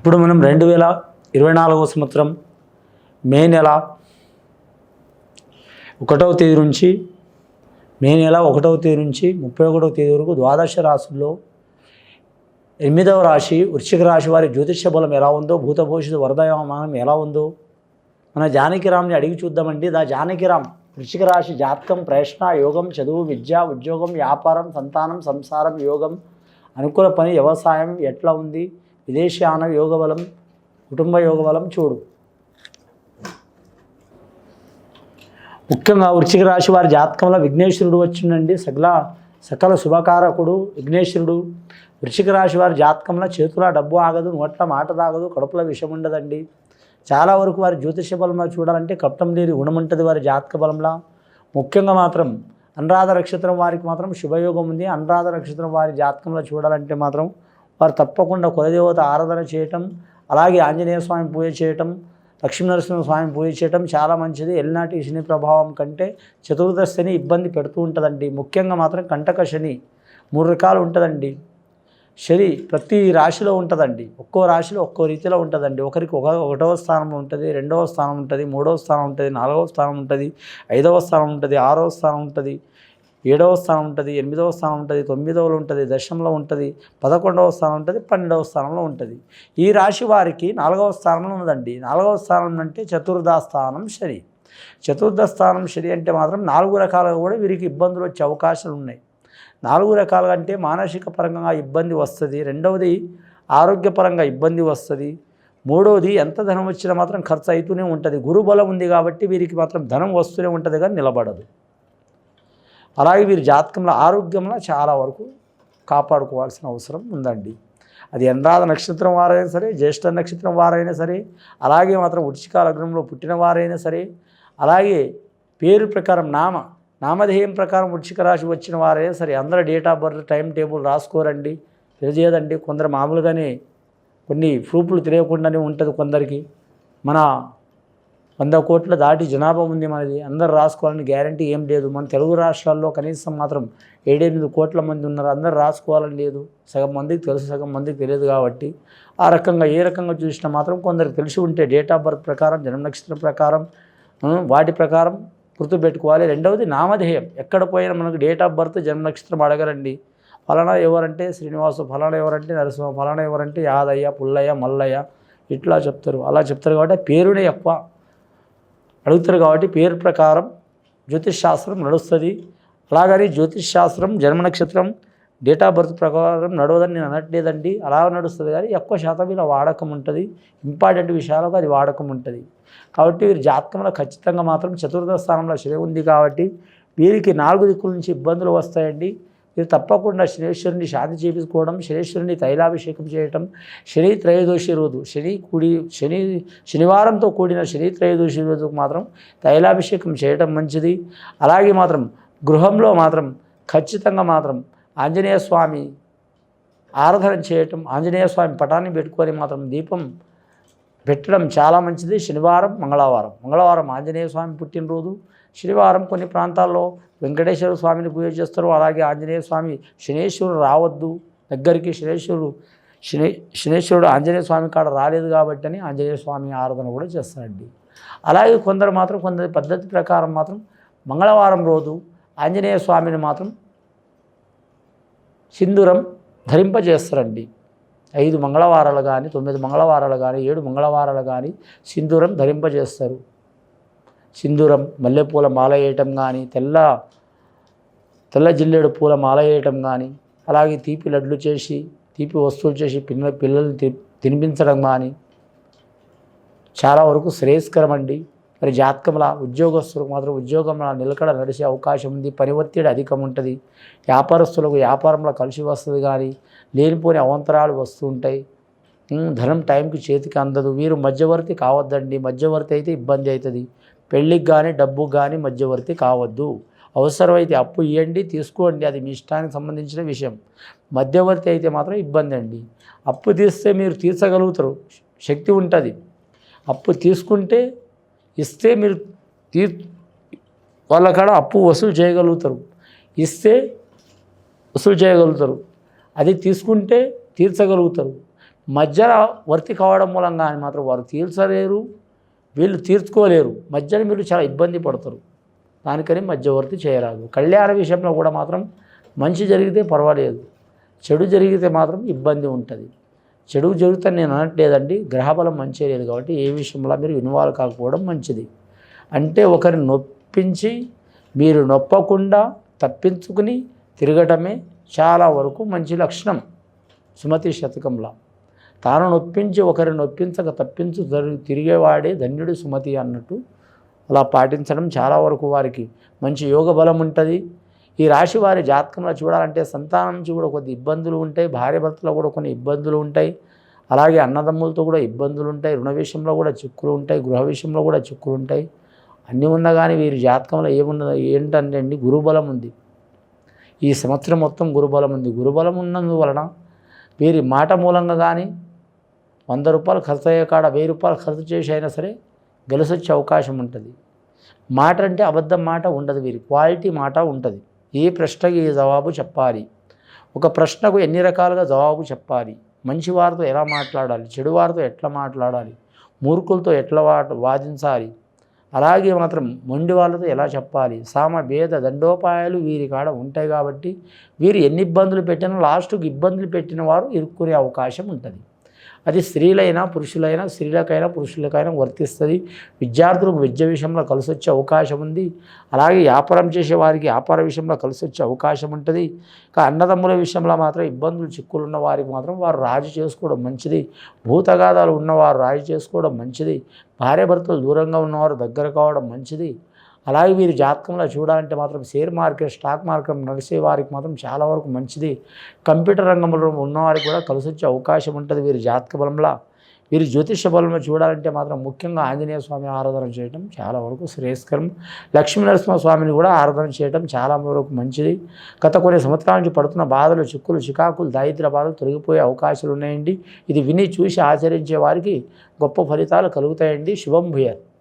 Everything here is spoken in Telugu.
ఇప్పుడు మనం 2024 సంవత్సరం మే నెల 1వ తేదీ నుంచి 31వ తేదీ వరకు ద్వాదశ రాశుల్లో 8వ రాశి వృశ్చిక రాశి వారి జ్యోతిష్య బలం ఎలా ఉందో, భూతభవిష్యత్తు వరదయమానం ఎలా ఉందో మన జానకిరామ్ని అడిగి చూద్దామండి. జానకిరామ్ వృశ్చిక రాశి జాతకం, ప్రశ్న, యోగం, చదువు, విద్య, ఉద్యోగం, వ్యాపారం, సంతానం, సంసారం, యోగం, అనుకూల పని, వ్యవసాయం ఎట్లా ఉంది, విదేశీయాన యోగ బలం, కుటుంబ యోగ బలం చూడు. ముఖ్యంగా వృశ్చిక రాశి వారి జాతకంలో విఘ్నేశ్వరుడు వచ్చిందండి. సకల శుభకారకుడు విఘ్నేశ్వరుడు. వృశ్చిక రాశి వారి జాతకంలో చేతుల డబ్బు ఆగదు, నోట్ల మాట తాగదు, కడుపులో విషం ఉండదండి. చాలా వరకు వారి జ్యోతిష బలంలో చూడాలంటే కప్టం లేని గుణం ఉంటుంది వారి జాతక బలంలో. ముఖ్యంగా మాత్రం అనురాధ నక్షత్రం వారికి మాత్రం శుభయోగం ఉంది. అనురాధ నక్షత్రం వారి జాతకంలో చూడాలంటే మాత్రం వారు తప్పకుండా కులదేవత ఆరాధన చేయటం, అలాగే ఆంజనేయ స్వామి పూజ చేయటం, లక్ష్మీనరసింహ స్వామి పూజ చేయటం చాలా మంచిది. ఎల్నాటి శని ప్రభావం కంటే చతుర్దశ శని ఇబ్బంది పెడుతూ ఉంటుందండి. ముఖ్యంగా మాత్రం కంటక శని 3 రకాలు ఉంటుందండి. శని ప్రతి రాశిలో ఉంటుందండి. ఒక్కో రాశిలో ఒక్కో రీతిలో ఉంటుందండి. ఒకరికి 1వ స్థానం ఉంటుంది, 2వ స్థానం ఉంటుంది, 3వ స్థానం ఉంటుంది, 4వ స్థానం ఉంటుంది, 5వ స్థానం ఉంటుంది, 6వ స్థానం ఉంటుంది, 7వ స్థానం ఉంటుంది, 8వ స్థానం ఉంటుంది, 9వ ఉంటుంది, దశంలో ఉంటుంది, 11వ స్థానం ఉంటుంది, 12వ స్థానంలో ఉంటుంది. ఈ రాశి వారికి 4వ స్థానంలో ఉన్నదండి. 4వ స్థానం అంటే చతుర్థ స్థానం శని. చతుర్థ స్థానం శని అంటే మాత్రం 4 రకాలుగా కూడా వీరికి ఇబ్బందులు వచ్చే అవకాశాలు ఉన్నాయి. 4 రకాలుగా అంటే మానసిక పరంగా ఇబ్బంది వస్తుంది, రెండవది ఆరోగ్యపరంగా ఇబ్బంది వస్తుంది, మూడవది ఎంత ధనం వచ్చినా మాత్రం ఖర్చు అవుతూనే ఉంటుంది. గురుబలం ఉంది కాబట్టి వీరికి మాత్రం ధనం వస్తూనే ఉంటుంది కానీ నిలబడదు. అలాగే వీరి జాతకంలో ఆరోగ్యంలో చాలా వరకు కాపాడుకోవాల్సిన అవసరం ఉందండి. అది అనురాధ నక్షత్రం వారైనా సరే, జ్యేష్ఠ నక్షత్రం వారైనా సరే, అలాగే మాత్రం వృశ్చిక లగ్నంలో పుట్టిన వారైనా సరే, అలాగే పేరు ప్రకారం నామధేయం ప్రకారం వృశ్చిక రాశి వచ్చిన వారైనా సరే, అందరూ date of birth time table రాసుకోరండి, తెలియజేయదండి. కొందరు మామూలుగానే కొన్ని ప్రూఫ్లు తెలియకుండానే ఉంటుంది. కొందరికి మన 100 కోట్ల దాటి జనాభా ఉంది మనది, అందరూ రాసుకోవాలని గ్యారంటీ ఏం లేదు. మన తెలుగు రాష్ట్రాల్లో కనీసం మాత్రం 7-8 కోట్ల మంది ఉన్నారు, అందరూ రాసుకోవాలని లేదు. సగం మందికి తెలుసు, సగం మందికి తెలియదు. కాబట్టి ఆ రకంగా ఏ రకంగా చూసినా మాత్రం కొందరికి తెలిసి ఉంటే డేట్ ఆఫ్ బర్త్ ప్రకారం, జన్మ నక్షత్రం ప్రకారం, వాటి ప్రకారం గుర్తుపెట్టుకోవాలి. రెండవది నామధేయం. ఎక్కడ పోయినా మనకు డేట్ ఆఫ్ బర్త్, జన్మ నక్షత్రం అడగరండి. ఫలానా ఎవరంటే శ్రీనివాసు, ఫలానా ఎవరంటే నరసింహ, ఫలానా ఎవరంటే యాదయ్య, పుల్లయ్య, మల్లయ్య ఇట్లా చెప్తారు. అలా చెప్తారు కాబట్టి పేరునే ఎక్కువ అడుగుతారు. కాబట్టి పేరు ప్రకారం జ్యోతిష్ శాస్త్రం నడుస్తుంది. అలాగని జ్యోతిష్ శాస్త్రం జన్మ నక్షత్రం డేట్ ఆఫ్ బర్త్ ప్రకారం నడవదని నేను అనట్లేదండి. అలా నడుస్తుంది కానీ ఎక్కువ శాతం ఇలా వాడకం ఉంటుంది. ఇంపార్టెంట్ విషయాలకు అది వాడకం ఉంటుంది. కాబట్టి వీరి జాతకంలో ఖచ్చితంగా మాత్రం చతుర్థ స్థానంలో శని ఉంది కాబట్టి వీరికి 4 దిక్కుల నుంచి ఇబ్బందులు వస్తాయండి. మీరు తప్పకుండా శనేశ్వరుని శాంతి చేయించుకోవడం, శనేశ్వరుని తైలాభిషేకం చేయటం, శని త్రయోదశి రోజు శనివారంతో కూడిన శని త్రయోదశి రోజుకు మాత్రం తైలాభిషేకం చేయటం మంచిది. అలాగే మాత్రం గృహంలో మాత్రం ఖచ్చితంగా మాత్రం ఆంజనేయ స్వామి ఆరాధన చేయటం, ఆంజనేయ స్వామి పటాన్ని పెట్టుకొని మాత్రం దీపం పెట్టడం చాలా మంచిది. శనివారం, మంగళవారం ఆంజనేయ స్వామి పుట్టినరోజు, శనివారం కొన్ని ప్రాంతాల్లో వెంకటేశ్వర స్వామిని పూజ చేస్తారు. అలాగే ఆంజనేయ స్వామి, శనేశ్వరుడు రావద్దు దగ్గరికి, శనేశ్వరుడు ఆంజనేయ స్వామి కాడ రాలేదు కాబట్టి అని ఆంజనేయ స్వామి ఆరాధన కూడా చేస్తారండి. అలాగే కొందరి పద్ధతి ప్రకారం మాత్రం మంగళవారం రోజు ఆంజనేయ స్వామిని మాత్రం సింధూరం ధరింపజేస్తారండి. 5 మంగళవారాలు కానీ, 9 మంగళవారాలు కానీ, 7 మంగళవారాలు కానీ సింధూరం ధరింపజేస్తారు. సింధూరం, మల్లెపూల మాల వేయటం కానీ, తెల్ల జిల్లేడు పూల మాల వేయటం కానీ, అలాగే తీపి లడ్లు చేసి, తీపి వస్తువులు చేసి పిల్లల్ని తినిపించడం కానీ చాలా వరకు శ్రేయస్కరం అండి. మరి జాతకంలో ఉద్యోగస్తులకు మాత్రం ఉద్యోగంలో నిలకడ నడిచే అవకాశం ఉంది. పని ఒత్తిడి అధికం ఉంటుంది. వ్యాపారస్తులకు వ్యాపారంలో కలిసి వస్తుంది కానీ లేనిపోని అవంతరాలు వస్తూ ఉంటాయి. ధనం టైంకి చేతికి అందదు. వీరు మధ్యవర్తి కావద్దండి. మధ్యవర్తి అయితే ఇబ్బంది అవుతుంది. పెళ్ళికి కానీ డబ్బుకు కానీ మధ్యవర్తి కావద్దు. అవసరమైతే అప్పు ఇవ్వండి, తీసుకోండి, అది మీ ఇష్టానికి సంబంధించిన విషయం. మధ్యవర్తి అయితే మాత్రం ఇబ్బంది అండి. అప్పు తీస్తే మీరు తీర్చగలుగుతారు, శక్తి ఉంటుంది. అప్పు తీసుకుంటే ఇస్తే మీరు వాళ్ళ కాడ అప్పు వసూలు చేయగలుగుతారు, ఇస్తే వసూలు చేయగలుగుతారు. అది తీసుకుంటే తీర్చగలుగుతారు. మధ్యలో వర్తి కావడం మూలంగా అని మాత్రం వారు తీర్చలేరు, వీళ్ళు తీర్చుకోలేరు. మధ్యలో మీరు చాలా ఇబ్బంది పడతారు. దానికని మధ్యవర్తి చేయరాదు. కళ్యాణ విషయంలో కూడా మాత్రం మంచి జరిగితే పర్వాలేదు, చెడు జరిగితే మాత్రం ఇబ్బంది ఉంటుంది. చెడు జరిగితే నేను అనట్లేదండి, గ్రహబలం మంచి లేదు కాబట్టి ఏ విషయంలో మీరు ఇన్వాల్వ్ కాకపోవడం మంచిది. అంటే ఒకరిని నొప్పించి మీరు నొప్పకుండా తప్పించుకుని తిరగటమే చాలా వరకు మంచి లక్షణం. సుమతి శతకంలో తాను నొప్పించి ఒకరిని నొప్పించక తప్పించు తిరిగేవాడే ధన్యుడు సుమతి అన్నట్టు అలా పాటించడం చాలా వరకు వారికి మంచి యోగ బలం ఉంటుంది. ఈ రాశి వారి జాతకంలో చూడాలంటే సంతానం నుంచి కూడా కొద్ది ఇబ్బందులు ఉంటాయి, భార్య భర్తలో కూడా కొన్ని ఇబ్బందులు ఉంటాయి, అలాగే అన్నదమ్ములతో కూడా ఇబ్బందులు ఉంటాయి, రుణ విషయంలో కూడా చిక్కులు ఉంటాయి, గృహ విషయంలో కూడా చిక్కులు ఉంటాయి. అన్నీ ఉన్నా కానీ వీరి జాతకంలో ఏంటంటే అండి, గురుబలం ఉంది. ఈ సంవత్సరం మొత్తం గురుబలం ఉంది. గురుబలం ఉన్నందువలన వీరి మాట మూలంగా కానీ 100 రూపాయలు ఖర్చు అయ్యే కాడ 1000 రూపాయలు ఖర్చు చేసి అయినా సరే గెలిసొచ్చే అవకాశం ఉంటుంది. మాట అంటే అబద్ధం మాట ఉండదు, వీరి క్వాలిటీ మాట ఉంటుంది. ఏ ప్రశ్నకి ఏ జవాబు చెప్పాలి, ఒక ప్రశ్నకు ఎన్ని రకాలుగా జవాబు చెప్పాలి, మంచివారితో ఎలా మాట్లాడాలి, చెడువారితో ఎట్లా మాట్లాడాలి, మూర్ఖులతో ఎట్లా వాదించాలి, అలాగే మాత్రం మొండి వాళ్ళతో ఎలా చెప్పాలి, సామ భేద దండోపాయాలు వీరి కాడ ఉంటాయి. కాబట్టి వీరు ఎన్ని ఇబ్బందులు పెట్టినా లాస్ట్కి ఇబ్బందులు పెట్టిన వారు ఇరుక్కునే అవకాశం ఉంటుంది. అది స్త్రీలైనా పురుషులైనా, స్త్రీలకైనా పురుషులకైనా వర్తిస్తుంది. విద్యార్థులకు విద్య విషయంలో కలిసి వచ్చే అవకాశం ఉంది. అలాగే వ్యాపారం చేసే వారికి వ్యాపార విషయంలో కలిసి వచ్చే అవకాశం ఉంటుంది. అన్నదమ్ముల విషయంలో మాత్రం ఇబ్బందులు చిక్కులు ఉన్న వారికి మాత్రం వారు రాజీ చేసుకోవడం మంచిది. భూతగాదాలు ఉన్నవారు రాజీ చేసుకోవడం మంచిది. భార్యాభర్తలు దూరంగా ఉన్నవారు దగ్గర కావడం మంచిది. అలాగే వీరి జాతకంలో చూడాలంటే మాత్రం షేర్ మార్కెట్, స్టాక్ మార్కెట్ నడిసే వారికి మాత్రం చాలా వరకు మంచిది. కంప్యూటర్ రంగంలో ఉన్నవారికి కూడా కలిసి వచ్చే అవకాశం ఉంటుంది వీరి జాతక బలంలో. వీరి జ్యోతిష బలంలో చూడాలంటే మాత్రం ముఖ్యంగా ఆంజనేయ స్వామి ఆరాధన చేయడం చాలా వరకు శ్రేయస్కరం. లక్ష్మీనరసింహ స్వామిని కూడా ఆరాధన చేయడం చాలా వరకు మంచిది. గత కొన్ని సంవత్సరాల నుంచి పడుతున్న బాధలు, చిక్కులు, చికాకులు, దారిద్ర్య బాధలు తొలగిపోయే అవకాశాలు ఉన్నాయండి. ఇది విని చూసి ఆచరించే వారికి గొప్ప ఫలితాలు కలుగుతాయండి. శుభం భూయాత్.